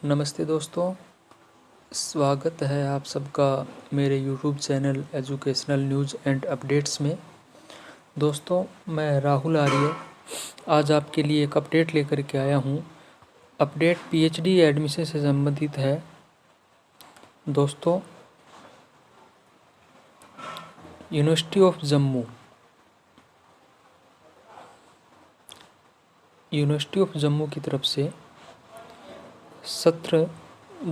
नमस्ते दोस्तों, स्वागत है आप सबका मेरे YouTube channel educational news and updates में। दोस्तों, मैं राहुल आर्य आज आपके लिए एक अपडेट लेकर के आया हूँ। अपडेट PhD एडमिशन से संबंधित है। दोस्तों, यूनिवर्सिटी ऑफ जम्मू की तरफ से सत्र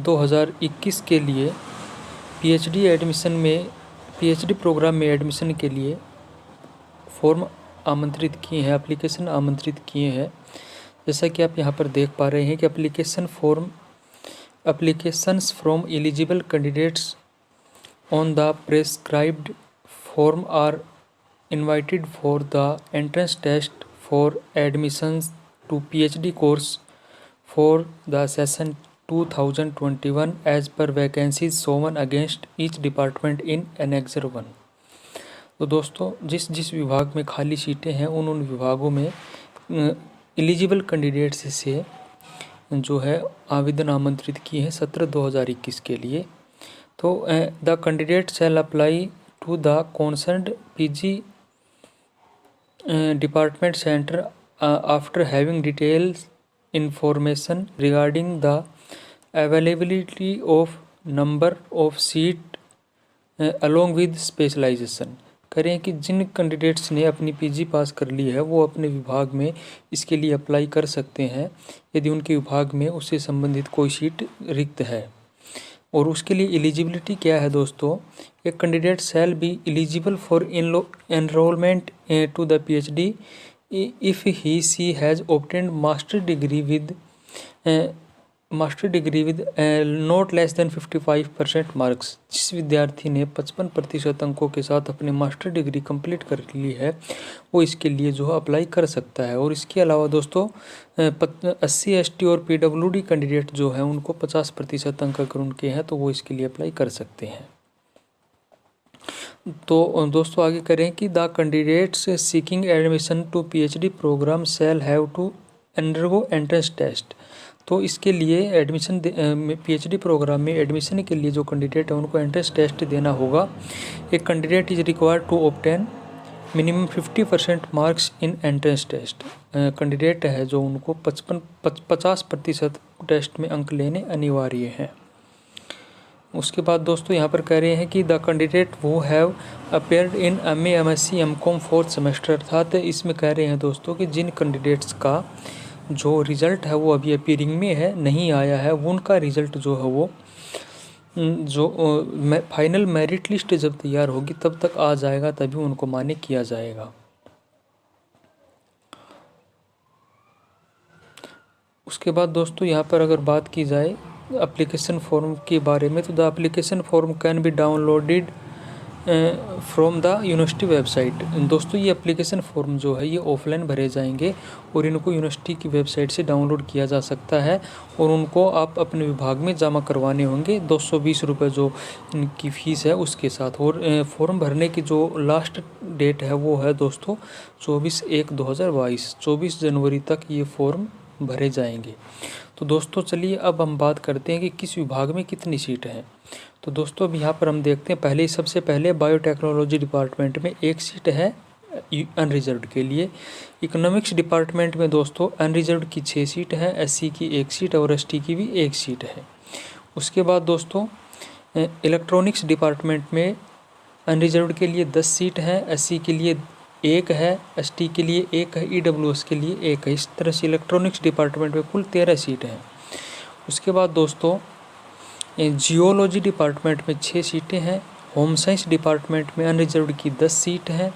2021 के लिए PhD प्रोग्राम में एडमिशन के लिए फॉर्म आमंत्रित किए हैं, एप्लीकेशन आमंत्रित किए हैं। जैसा कि आप यहाँ पर देख पा रहे हैं कि applications from eligible candidates on the prescribed form are invited for the entrance test for admissions to PhD course for the session 2021 as per vacancies shown against each department in Annexure 1। तो दोस्तों, जिस विभाग में खाली सीटें हैं उन विभागों में एलिजिबल कैंडिडेट्स से जो है आवेदन आमंत्रित किए हैं सत्र 2021 के लिए। तो the candidate shall apply to the concerned PG department centre after having details information regarding the availability of number of seat along with specialization। करें कि जिन कैंडिडेट्स ने अपनी PG पास कर ली है वो अपने विभाग में इसके लिए अप्लाई कर सकते हैं यदि उनके विभाग में उससे संबंधित कोई सीट रिक्त है। और उसके लिए एलिजिबिलिटी क्या है दोस्तों? एक candidate shall be eligible for enrolment to the PhD if she has obtained master degree with not less than 55% marks. जिस विद्यार्थी ने 55% अंकों के साथ अपनी मास्टर डिग्री कंप्लीट कर ली है वो इसके लिए जो है अप्लाई कर सकता है। और इसके अलावा दोस्तों 80 ST और PWD कैंडिडेट जो है उनको 50% अंक अगर उनके हैं तो वो इसके लिए अप्लाई कर सकते हैं। तो दोस्तों आगे करें कि the candidates seeking admission to PhD programme shall have to undergo entrance test. तो इसके लिए एडमिशन PhD प्रोग्राम में एडमिशन के लिए जो कैंडिडेट है उनको एंट्रेंस टेस्ट देना होगा। एक candidate is required to obtain minimum 50% marks in entrance test. Candidate है जो उनको 50% टेस्ट में अंक लेने अनिवार्य हैं। उसके बाद दोस्तों यहाँ पर कह रहे हैं कि द कैंडिडेट वो have appeared in MA MSc MCOM 4th semester. अर्थात इसमें कह रहे हैं दोस्तों कि जिन कैंडिडेट्स का जो रिज़ल्ट है वो अभी अपीयरिंग में है, नहीं आया है, वो उनका रिज़ल्ट जो है वो जो फाइनल मेरिट लिस्ट जब तैयार होगी तब तक आ जाएगा, तभी उनको मान्य किया जाएगा। उसके बाद दोस्तों यहाँ पर अगर बात की जाए एप्लीकेशन फॉर्म के बारे में तो the application form can be downloaded from the university website. दोस्तों ये एप्लीकेशन फॉर्म जो है ये ऑफलाइन भरे जाएंगे और इनको यूनिवर्सिटी की वेबसाइट से डाउनलोड किया जा सकता है और उनको आप अपने विभाग में जमा करवाने होंगे 220 रुपये जो इनकी फ़ीस है उसके साथ। और फॉर्म भरने की जो लास्ट डेट है वो है दोस्तों 24/1/2022। 24 जनवरी तक ये फॉर्म भरे जाएंगे। तो दोस्तों चलिए अब हम बात करते हैं कि किस विभाग में कितनी सीट हैं। तो दोस्तों अब यहाँ पर हम देखते हैं सबसे पहले बायोटेक्नोलॉजी डिपार्टमेंट में 1 सीट है अनरिजर्व्ड के लिए। इकोनॉमिक्स डिपार्टमेंट में दोस्तों अनरिजर्व्ड की 6 सीट है, SC की 1 सीट और ST की भी 1 सीट है। उसके बाद दोस्तों इलेक्ट्रॉनिक्स डिपार्टमेंट में अनरिजर्व्ड के लिए 10 सीट है, SC के लिए 1 है, ST के लिए 1 है, EWS के लिए 1 है। इस तरह से इलेक्ट्रॉनिक्स डिपार्टमेंट में कुल 13 सीट हैं। उसके बाद दोस्तों जियोलॉजी डिपार्टमेंट में 6 सीटें हैं। होम साइंस डिपार्टमेंट में अनरिजर्व्ड की 10 सीट हैं,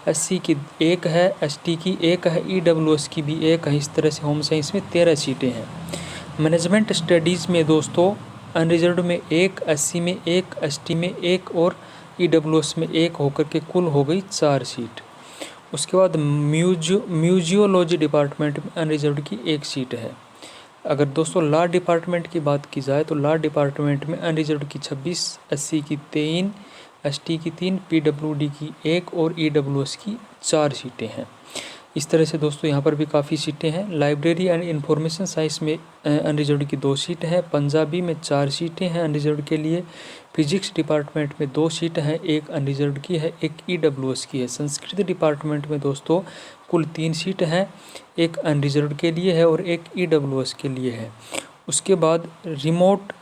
SC की 1 है, ST की 1 है, EWS की भी 1 है। इस तरह से होम साइंस में 13 सीटें हैं। मैनेजमेंट स्टडीज़ में दोस्तों अनरिजर्व्ड में 1, SC में 1, ST में 1 और EWS में 1 होकर के कुल हो गई 4 सीट। उसके बाद म्यूजियोलॉजी डिपार्टमेंट में अनरिजर्व्ड की 1 सीट है। अगर दोस्तों लॉ डिपार्टमेंट की बात की जाए तो लॉ डिपार्टमेंट में अनरिजर्व्ड की 26, SC की 3, ST की 3, PWD की 1 और EWS की 4 सीटें हैं। इस तरह से दोस्तों यहाँ पर भी काफ़ी सीटें हैं। लाइब्रेरी एंड इंफॉर्मेशन साइंस में अनरिजर्व्ड की 2 सीट हैं। पंजाबी में 4 सीटें हैं अनरिजर्व्ड के लिए। फिजिक्स डिपार्टमेंट में 2 सीट हैं, एक अनरिजर्व्ड की है, एक EWS की है। संस्कृत डिपार्टमेंट में दोस्तों कुल 3 सीट हैं, एक अनरिजर्व्ड के लिए है और एक EWS के लिए है। उसके बाद remote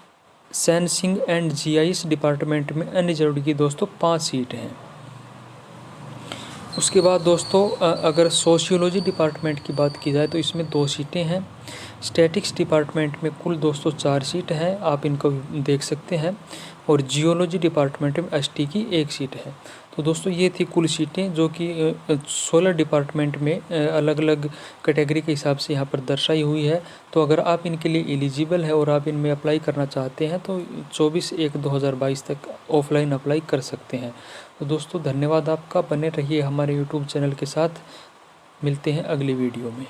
sensing and GIS department में अनरिजर्व्ड की दोस्तों 5 सीट हैं। उसके बाद दोस्तों अगर सोशियोलॉजी डिपार्टमेंट की बात की जाए तो इसमें 2 सीटें हैं। स्टैटिक्स डिपार्टमेंट में कुल दोस्तों 4 सीट हैं, आप इनको देख सकते हैं। और जियोलॉजी डिपार्टमेंट में ST की 1 सीट है। तो दोस्तों ये थी कुल सीटें जो कि 16 डिपार्टमेंट में अलग अलग कैटेगरी के हिसाब से यहाँ पर दर्शाई हुई है। तो अगर आप इनके लिए एलिजिबल है और आप इनमें अप्लाई करना चाहते हैं तो 24/1/2022 तक ऑफलाइन अप्लाई कर सकते हैं। तो दोस्तों धन्यवाद आपका, बने रहिए हमारे YouTube चैनल के साथ। मिलते हैं अगली वीडियो में।